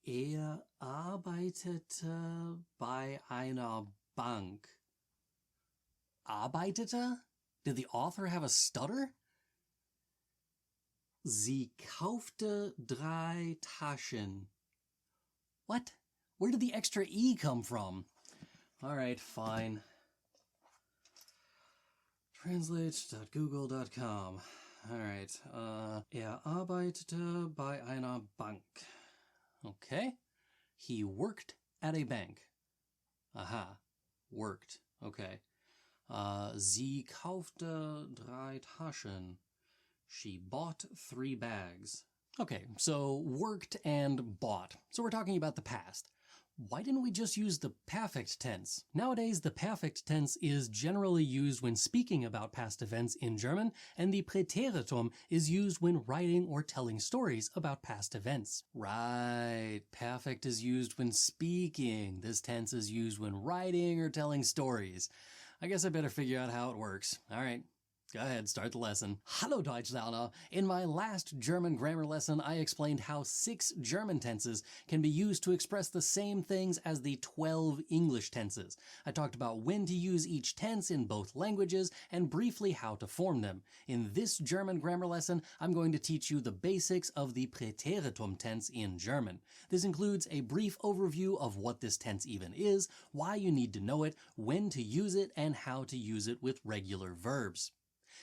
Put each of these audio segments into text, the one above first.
Er arbeitete bei einer Bank. Arbeitete? Did the author have a stutter? Sie kaufte 3 Taschen. What? Where did the extra E come from? All right, fine. Translate.google.com. All right. Er arbeitete bei einer Bank. Okay. He worked at a bank. Aha. Worked. Okay. Sie kaufte 3 Taschen. She bought 3 bags. Okay, so worked and bought. So we're talking about the past. Why didn't we just use the perfect tense? Nowadays, the perfect tense is generally used when speaking about past events in German, and the Präteritum is used when writing or telling stories about past events. Right, perfect is used when speaking. This tense is used when writing or telling stories. I guess I better figure out how it works. All right. Go ahead, start the lesson. Hallo Deutschlerner! In my last German grammar lesson, I explained how 6 German tenses can be used to express the same things as the 12 English tenses. I talked about when to use each tense in both languages and briefly how to form them. In this German grammar lesson, I'm going to teach you the basics of the Präteritum tense in German. This includes a brief overview of what this tense even is, why you need to know it, when to use it, and how to use it with regular verbs.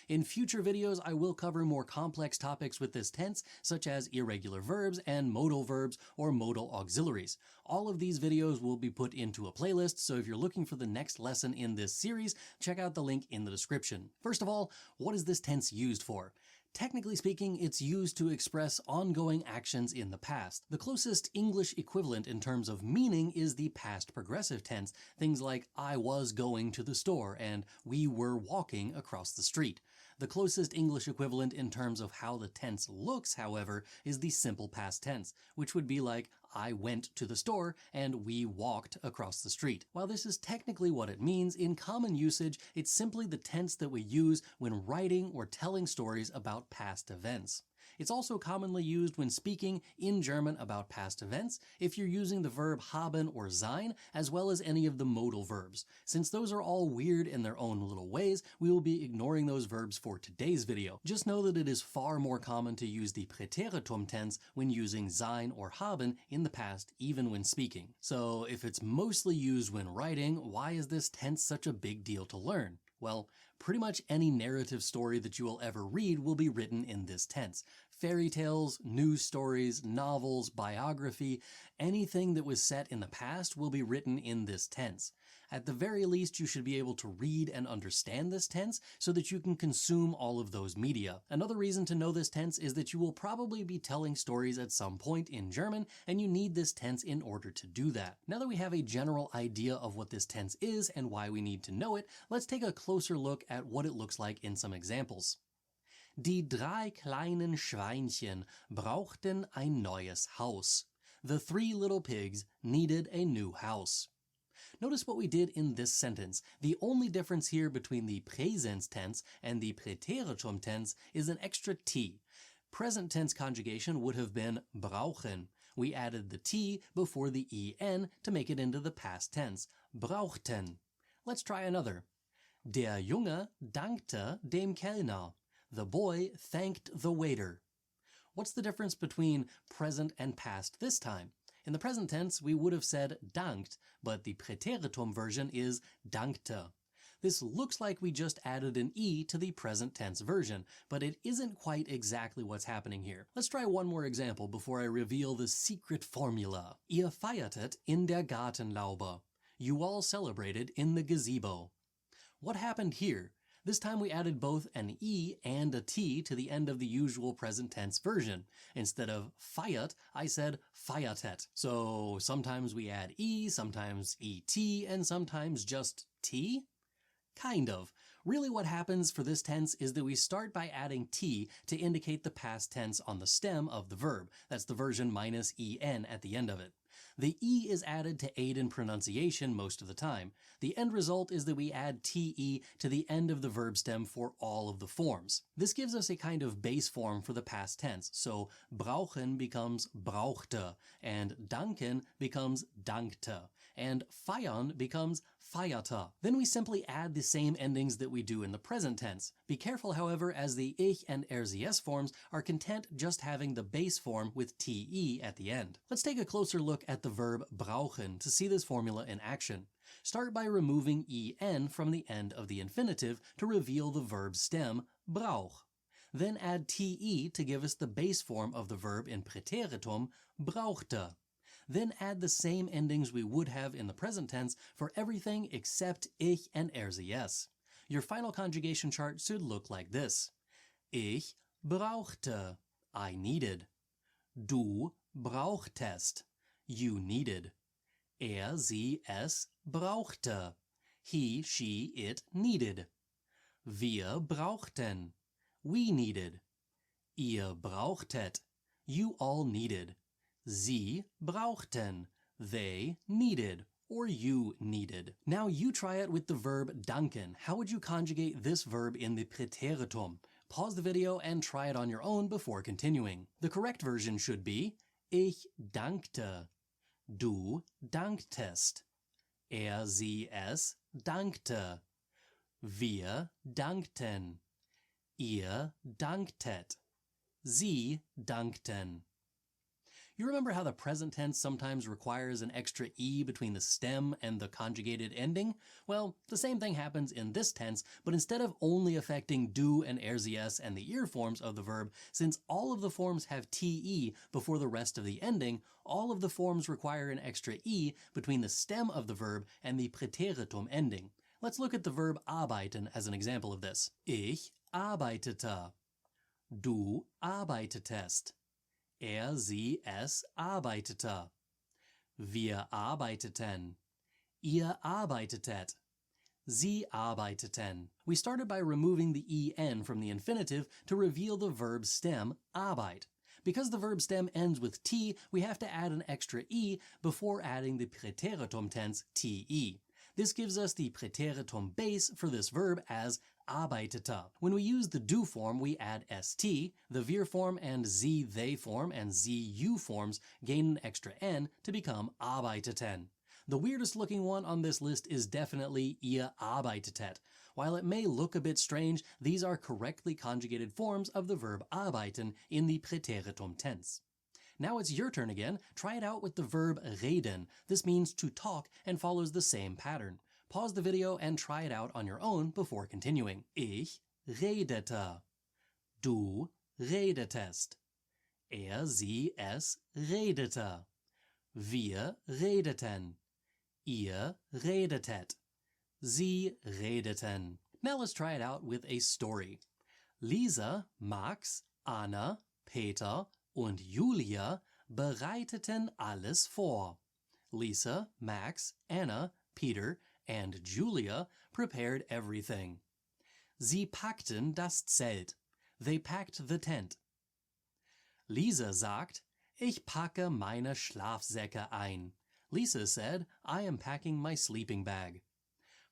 In future videos, I will cover more complex topics with this tense, such as irregular verbs and modal verbs or modal auxiliaries. All of these videos will be put into a playlist, so if you're looking for the next lesson in this series, check out the link in the description. First of all, what is this tense used for? Technically speaking, it's used to express ongoing actions in the past. The closest English equivalent in terms of meaning is the past progressive tense, things like I was going to the store and we were walking across the street. The closest English equivalent in terms of how the tense looks, however, is the simple past tense, which would be like I went to the store and we walked across the street. While this is technically what it means, in common usage, it's simply the tense that we use when writing or telling stories about past events. It's also commonly used when speaking in German about past events if you're using the verb haben or sein, as well as any of the modal verbs. Since those are all weird in their own little ways, we will be ignoring those verbs for today's video. Just know that it is far more common to use the Präteritum tense when using sein or haben in the past, even when speaking. So if it's mostly used when writing, why is this tense such a big deal to learn? Well, pretty much any narrative story that you will ever read will be written in this tense. Fairy tales, news stories, novels, biography, anything that was set in the past will be written in this tense. At the very least, you should be able to read and understand this tense so that you can consume all of those media. Another reason to know this tense is that you will probably be telling stories at some point in German, and you need this tense in order to do that. Now that we have a general idea of what this tense is and why we need to know it, let's take a closer look at what it looks like in some examples. Die 3 kleinen Schweinchen brauchten ein neues Haus. The 3 little pigs needed a new house. Notice what we did in this sentence. The only difference here between the Präsens tense and the Präteritum tense is an extra T. Present tense conjugation would have been brauchen. We added the T before the EN to make it into the past tense. Brauchten. Let's try another. Der Junge dankte dem Kellner. The boy thanked the waiter. What's the difference between present and past this time? In the present tense, we would have said dankt, but the Präteritum version is dankte. This looks like we just added an E to the present tense version, but it isn't quite exactly what's happening here. Let's try one more example before I reveal the secret formula. Ihr feiertet in der Gartenlaube. You all celebrated in the gazebo. What happened here? This time we added both an E and a T to the end of the usual present tense version. Instead of feiert, I said feiertet. So sometimes we add E, sometimes ET, and sometimes just T? Kind of. Really what happens for this tense is that we start by adding T to indicate the past tense on the stem of the verb. That's the version minus EN at the end of it. The E is added to aid in pronunciation most of the time. The end result is that we add TE to the end of the verb stem for all of the forms. This gives us a kind of base form for the past tense, so brauchen becomes brauchte, and danken becomes dankte, and feiern becomes feierte. Then we simply add the same endings that we do in the present tense. Be careful, however, as the ich and RCS forms are content just having the base form with TE at the end. Let's take a closer look at the verb brauchen to see this formula in action. Start by removing en from the end of the infinitive to reveal the verb stem brauch. Then add te to give us the base form of the verb in Präteritum brauchte. Then add the same endings we would have in the present tense for everything except ich and RCS. Your final conjugation chart should look like this. Ich brauchte, I needed. Du brauchtest, you needed. Sie, es brauchte, he, she, it needed. Wir brauchten, we needed. Ihr brauchtet, you all needed. Sie brauchten, they needed, or you needed. Now you try it with the verb danken. How would you conjugate this verb in the Präteritum? Pause the video and try it on your own before continuing. The correct version should be Ich dankte, du danktest, sie, es dankte, wir dankten, ihr danktet, sie dankten. You remember how the present tense sometimes requires an extra E between the stem and the conjugated ending? Well, the same thing happens in this tense, but instead of only affecting du and RCS and the ear forms of the verb, since all of the forms have TE before the rest of the ending, all of the forms require an extra E between the stem of the verb and the Präteritum ending. Let's look at the verb arbeiten as an example of this. Ich arbeitete. Du arbeitetest. Sie, es arbeitete. Wir arbeiteten. Ihr arbeitetet. Sie arbeiteten. We started by removing the en from the infinitive to reveal the verb stem arbeit. Because the verb stem ends with t, we have to add an extra e before adding the Präteritum tense te. This gives us the Präteritum base for this verb as arbeitete. When we use the du form, we add st. The wir form and sie, they form and sie, you forms gain an extra n to become arbeiteten. The weirdest looking one on this list is definitely ihr arbeitetet. While it may look a bit strange, these are correctly conjugated forms of the verb arbeiten in the Präteritum tense. Now it's your turn again. Try it out with the verb reden. This means to talk and follows the same pattern. Pause the video and try it out on your own before continuing. Ich redete. Du redetest. Sie, es redete. Wir redeten. Ihr redetet. Sie redeten. Now let's try it out with a story. Lisa, Max, Anna, Peter und Julia bereiteten alles vor. Lisa, Max, Anna, Peter, and Julia prepared everything. Sie packten das Zelt. They packed the tent. Lisa sagt, ich packe meine Schlafsäcke ein. Lisa said, I am packing my sleeping bag.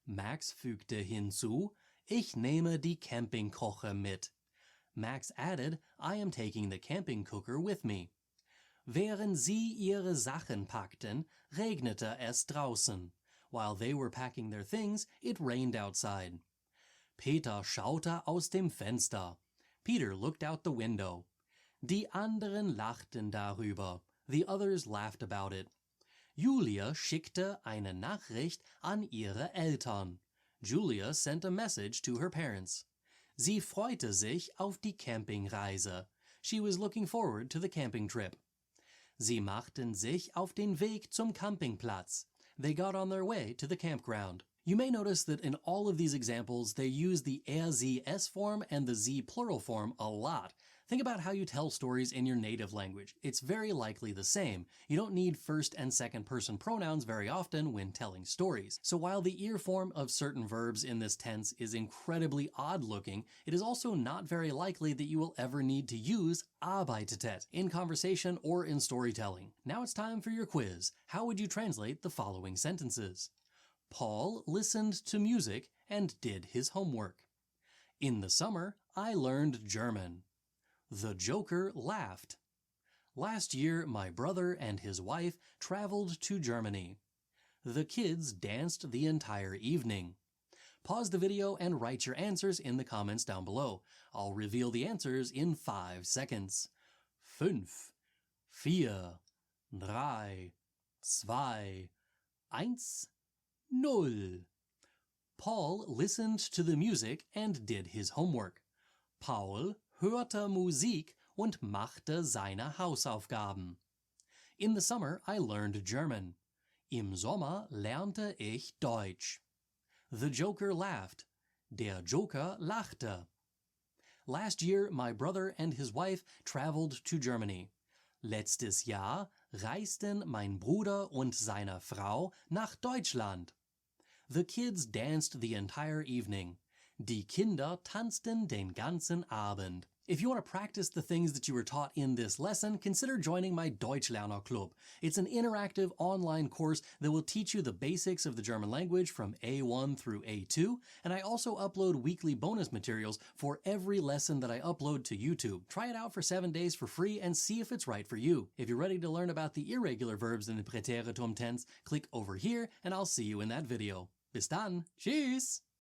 Max fügte hinzu, ich nehme die Campingkocher mit. Max added, I am taking the camping cooker with me. Während sie ihre Sachen packten, regnete es draußen. While they were packing their things, it rained outside. Peter schaute aus dem Fenster. Peter looked out the window. Die anderen lachten darüber. The others laughed about it. Julia schickte eine Nachricht an ihre Eltern. Julia sent a message to her parents. Sie freute sich auf die Campingreise. She was looking forward to the camping trip. Sie machten sich auf den Weg zum Campingplatz. They got on their way to the campground. You may notice that in all of these examples, they use the sie, es form and the sie plural form a lot. Think about how you tell stories in your native language. It's very likely the same. You don't need first and second person pronouns very often when telling stories. So while the ear form of certain verbs in this tense is incredibly odd looking, it is also not very likely that you will ever need to use arbeitet in conversation or in storytelling. Now it's time for your quiz. How would you translate the following sentences? Paul listened to music and did his homework. In the summer, I learned German. The Joker laughed. Last year, my brother and his wife traveled to Germany. The kids danced the entire evening. Pause the video and write your answers in the comments down below. I'll reveal the answers in 5 seconds. 5, 4, 3, 2, 1, 0. Paul listened to the music and did his homework. Paul hörte Musik und machte seine Hausaufgaben. In the summer, I learned German. Im Sommer lernte ich Deutsch. The Joker laughed. Der Joker lachte. Last year, my brother and his wife traveled to Germany. Letztes Jahr reisten mein Bruder und seine Frau nach Deutschland. The kids danced the entire evening. Die Kinder tanzten den ganzen Abend. If you want to practice the things that you were taught in this lesson, consider joining my Deutschlerner Club. It's an interactive online course that will teach you the basics of the German language from A1 through A2, and I also upload weekly bonus materials for every lesson that I upload to YouTube. Try it out for 7 days for free and see if it's right for you. If you're ready to learn about the irregular verbs in the Präteritum tense, click over here and I'll see you in that video. Bis dann. Tschüss.